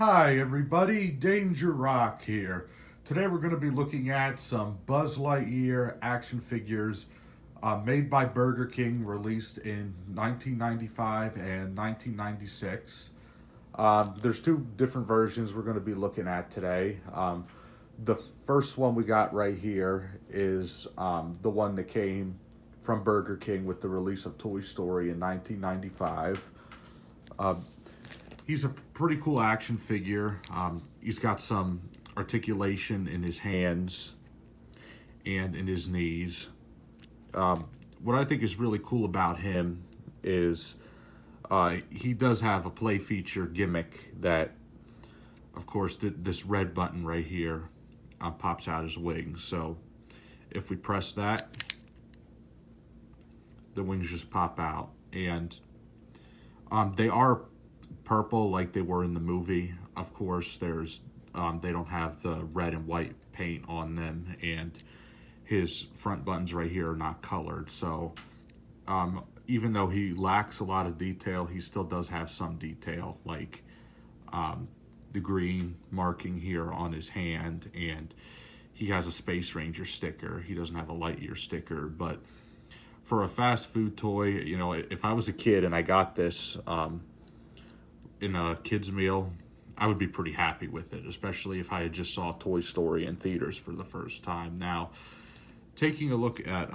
Hi everybody, Danger Rock here. Today we're going to be looking at some Buzz Lightyear action figures made by Burger King, released in 1995 and 1996. There's two different versions we're going to be looking at today. The first one we got right here is the one that came from Burger King with the release of Toy Story in 1995. He's a pretty cool action figure. He's got some articulation in his hands and in his knees. What I think is really cool about him is he does have a play feature gimmick that, of course, this red button right here pops out his wings. So if we press that, the wings just pop out. And they are purple like they were in the movie. Of course, there's they don't have the red and white paint on them, and his front buttons right here are not colored. So even though he lacks a lot of detail, he still does have some detail, like the green marking here on his hand, and he has a Space Ranger sticker. He doesn't have a Lightyear sticker, but for a fast food toy, you know, if I was a kid and I got this in a kid's meal, I would be pretty happy with it, especially if I had just saw Toy Story in theaters for the first time. Now, taking a look at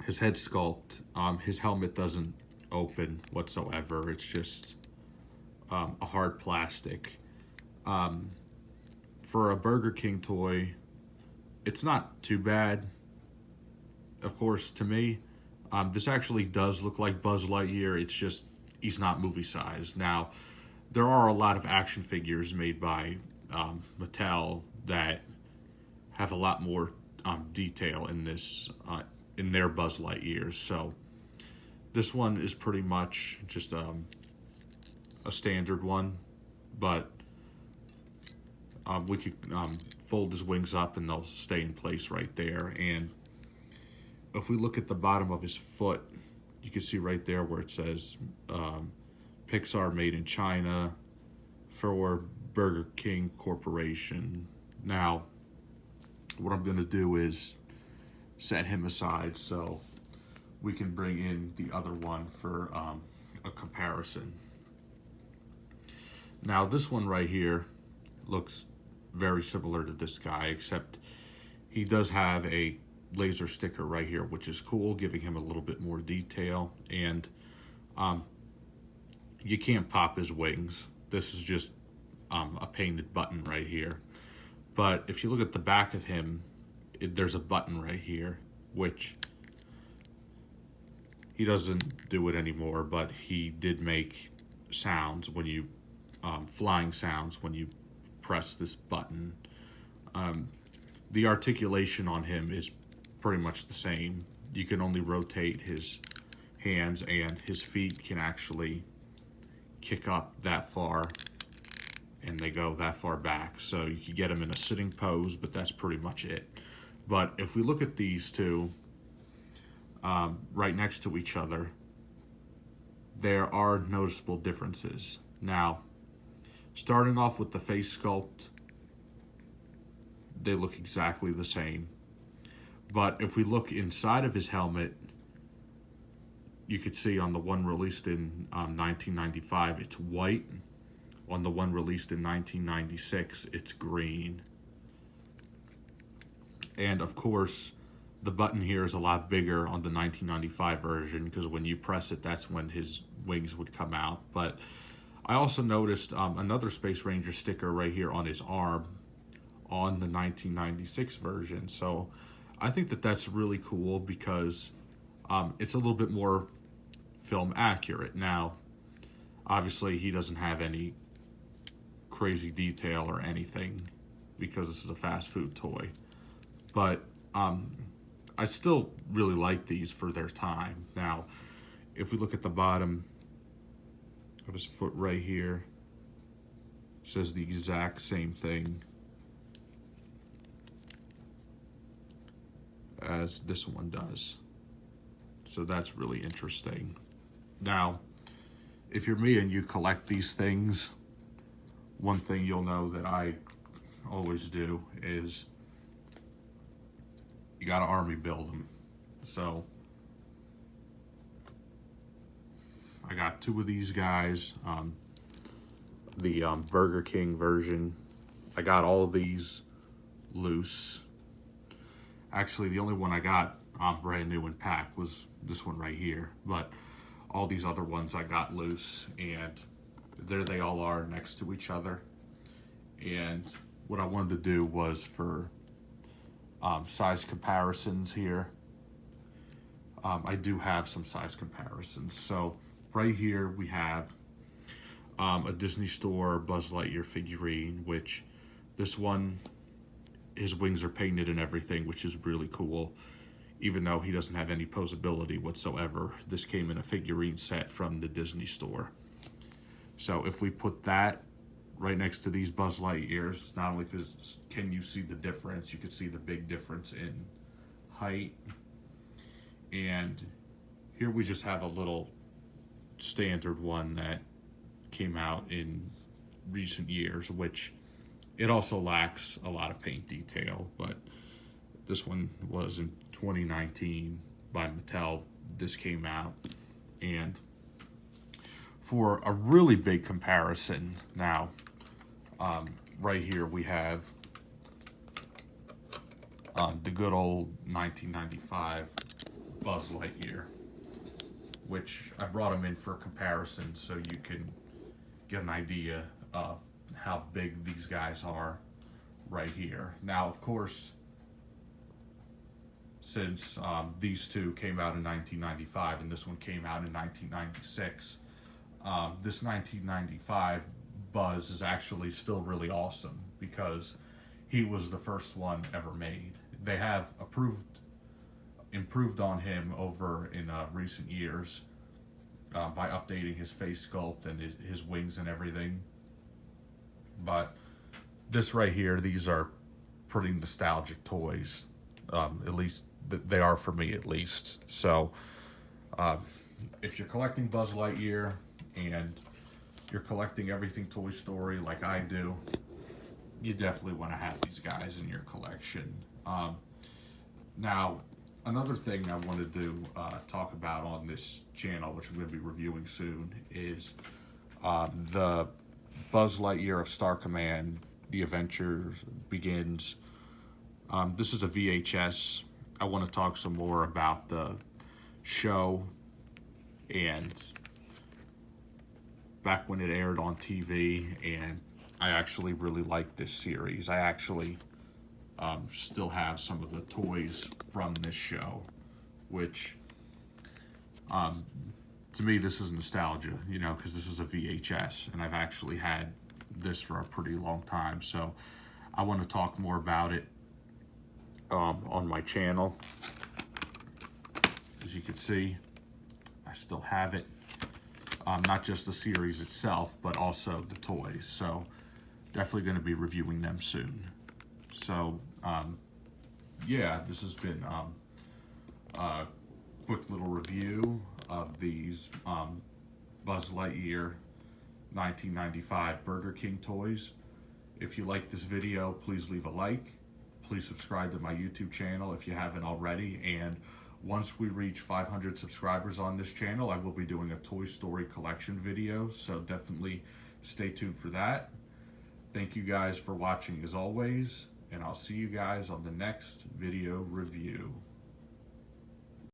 his head sculpt, his helmet doesn't open whatsoever. It's just a hard plastic. For a Burger King toy, it's not too bad. Of course, to me, this actually does look like Buzz Lightyear. It's just he's not movie size. Now, there are a lot of action figures made by Mattel that have a lot more detail in this in their Buzz Lightyears. So this one is pretty much just a standard one, but we could fold his wings up and they'll stay in place right there. And if we look at the bottom of his foot, you can see right there where it says Pixar made in China for Burger King Corporation. Now, what I'm going to do is set him aside so we can bring in the other one for a comparison. Now, this one right here looks very similar to this guy, except he does have a laser sticker right here, which is cool, giving him a little bit more detail. And you can't pop his wings. This is just a painted button right here. But if you look at the back of him, there's a button right here, which he doesn't do it anymore, but he did make sounds when you flying sounds when you press this button. The articulation on him is pretty much the same. You can only rotate his hands, and his feet can actually kick up that far, and they go that far back. So you can get him in a sitting pose, but that's pretty much it. But if we look at these two right next to each other, there are noticeable differences. Now, starting off with the face sculpt, they look exactly the same. But if we look inside of his helmet, you could see on the one released in 1995, it's white. On the one released in 1996, it's green. And of course, the button here is a lot bigger on the 1995 version, because when you press it, that's when his wings would come out. But I also noticed another Space Ranger sticker right here on his arm on the 1996 version. So I think that that's really cool, because it's a little bit more film accurate. Now, obviously, he doesn't have any crazy detail or anything, because this is a fast food toy. But I still really like these for their time. Now, if we look at the bottom of his foot right here, it says the exact same thing as this one does. So that's really interesting. Now, if you're me and you collect these things, one thing you'll know that I always do is you gotta army build them. So I got two of these guys, the Burger King version. I got all of these loose. Actually, the only one I got brand new in pack was this one right here, but all these other ones I got loose, and there they all are next to each other. And what I wanted to do was for size comparisons here. I do have some size comparisons. So right here we have a Disney Store Buzz Lightyear figurine, which this one, his wings are painted and everything, which is really cool. Even though he doesn't have any posability whatsoever, this came in a figurine set from the Disney Store. So if we put that right next to these Buzz Lightyears, not only can you see the difference, you can see the big difference in height. And here we just have a little standard one that came out in recent years, which it also lacks a lot of paint detail, but this one was in 2019 by Mattel. This came out, and for a really big comparison now, right here we have the good old 1995 Buzz Lightyear, which I brought them in for comparison so you can get an idea of how big these guys are right here. Now, of course, since these two came out in 1995 and this one came out in 1996, this 1995 Buzz is actually still really awesome because he was the first one ever made. They have improved on him over in recent years by updating his face sculpt and his wings and everything. But this right here, these are pretty nostalgic toys. At least they are for me, at least. So if you're collecting Buzz Lightyear and you're collecting everything Toy Story like I do, you definitely want to have these guys in your collection. Now, another thing I wanted to talk about on this channel, which I'm going to be reviewing soon, is the Buzz Lightyear of Star Command, The Adventure Begins. This is a VHS. I want to talk some more about the show and back when it aired on TV, and I actually really like this series. I actually still have some of the toys from this show, which to me this is nostalgia, you know, because this is a VHS and I've actually had this for a pretty long time. So I want to talk more about it on my channel. As you can see, I still have it. Not just the series itself, but also the toys. So definitely going to be reviewing them soon. So yeah, this has been a quick little review of these Buzz Lightyear 1995 Burger King toys. If you like this video, please leave a like. Please subscribe to my YouTube channel if you haven't already. And once we reach 500 subscribers on this channel, I will be doing a Toy Story collection video. So definitely stay tuned for that. Thank you guys for watching as always, and I'll see you guys on the next video review.